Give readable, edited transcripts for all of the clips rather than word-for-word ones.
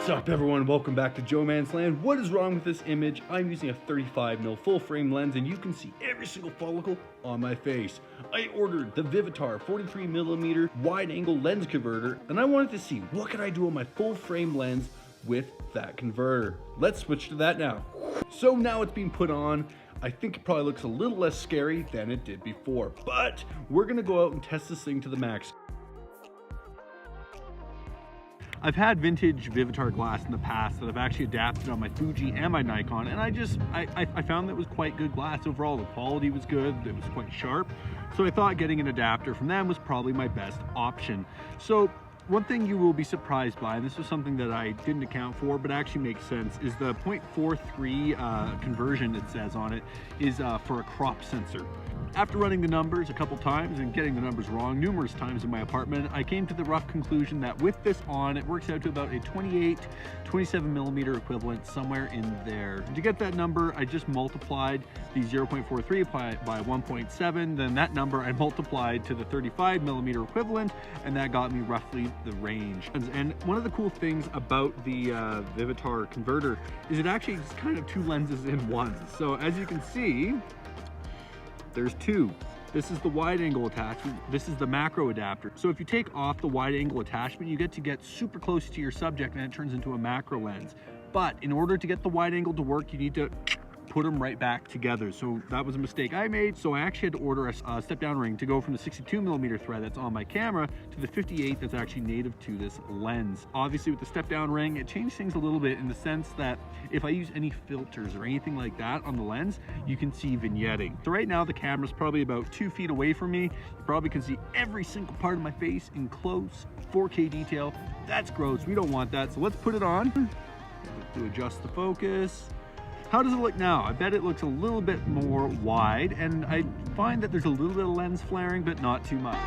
What's up everyone, welcome back to Joe Man's Land. What is wrong with this image? I'm using a 35mm full frame lens and you can see every single follicle on my face. I ordered the Vivitar 43mm wide angle lens converter and I wanted to see what could I do on my full frame lens with that converter. Let's switch to that now. So now it's being put on. I think it probably looks a little less scary than it did before, but we're gonna go out and test this thing to the max. I've had vintage Vivitar glass in the past that I've actually adapted on my Fuji and my Nikon, and I found that it was quite good glass overall. The quality was good, it was quite sharp, so I thought getting an adapter from them was probably my best option. So one thing you will be surprised by, and this was something that I didn't account for but actually makes sense, is the 0.43 conversion it says on it is for a crop sensor. After running the numbers a couple times and getting the numbers wrong numerous times in my apartment, I came to the rough conclusion that with this on, it works out to about a 27mm equivalent, somewhere in there. To get that number, I just multiplied the 0.43 by 1.7, then that number I multiplied to the 35mm equivalent, and that got me roughly the range. And one of the cool things about the Vivitar converter is it actually is kind of two lenses in one. So as you can see, there's two. This is the wide angle attachment. This is the macro adapter. So if you take off the wide angle attachment, you get super close to your subject and it turns into a macro lens. But in order to get the wide angle to work, you need to put them right back together. So that was a mistake I made. So I actually had to order a step down ring to go from the 62mm thread that's on my camera to the 58 that's actually native to this lens. Obviously with the step down ring, it changed things a little bit in the sense that if I use any filters or anything like that on the lens, you can see vignetting. So right now the camera's probably about 2 feet away from me. You probably can see every single part of my face in close 4K detail. That's gross, we don't want that. So let's put it on to adjust the focus. How does it look now? I bet it looks a little bit more wide, and I find that there's a little bit of lens flaring, but not too much.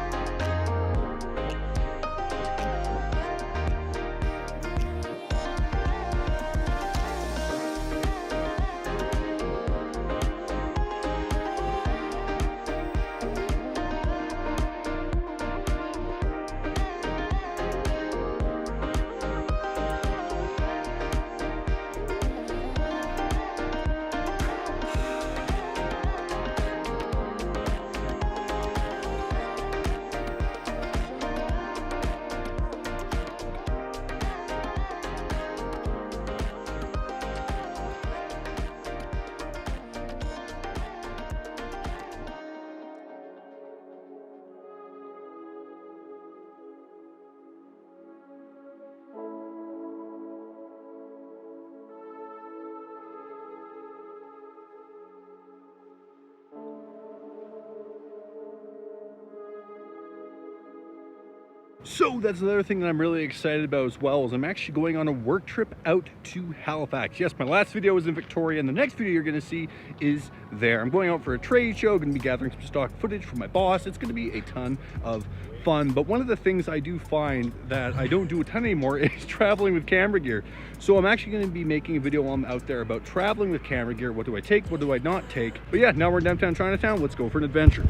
So that's another thing that I'm really excited about as well, is I'm actually going on a work trip out to Halifax. Yes, my last video was in Victoria and the next video you're gonna see is there. I'm going out for a trade show, gonna be gathering some stock footage for my boss. It's gonna be a ton of fun, but one of the things I do find that I don't do a ton anymore is traveling with camera gear. So I'm actually going to be making a video while I'm out there about traveling with camera gear. What do I take? What do I not take? But yeah, now we're in downtown Chinatown. Let's go for an adventure.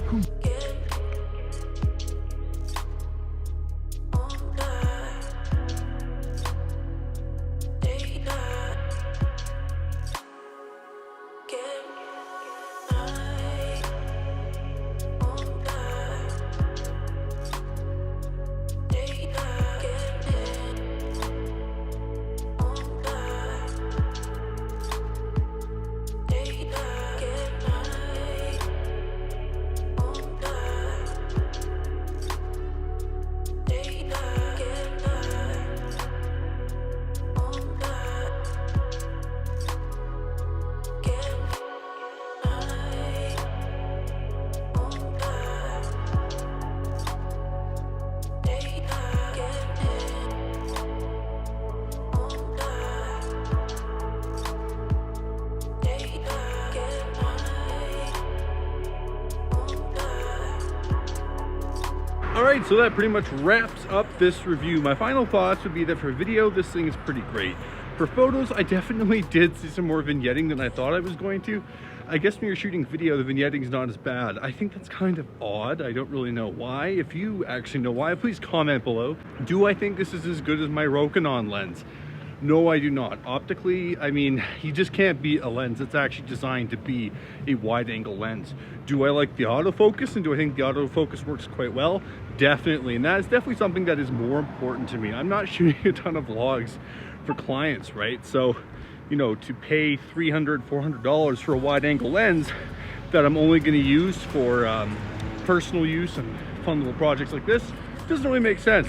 Alright, so that pretty much wraps up this review. My final thoughts would be that for video, this thing is pretty great. For photos, I definitely did see some more vignetting than I thought I was going to. I guess when you're shooting video, the vignetting is not as bad. I think that's kind of odd. I don't really know why. If you actually know why, please comment below. Do I think this is as good as my Rokinon lens? No, I do not. Optically, I mean, you just can't beat a lens that's actually designed to be a wide angle lens. Do I like the autofocus, and do I think the autofocus works quite well? Definitely, and that is definitely something that is more important to me. I'm not shooting a ton of vlogs for clients, right? So, you know, to pay $300, $400 for a wide angle lens that I'm only going to use for personal use and fun little projects like this doesn't really make sense.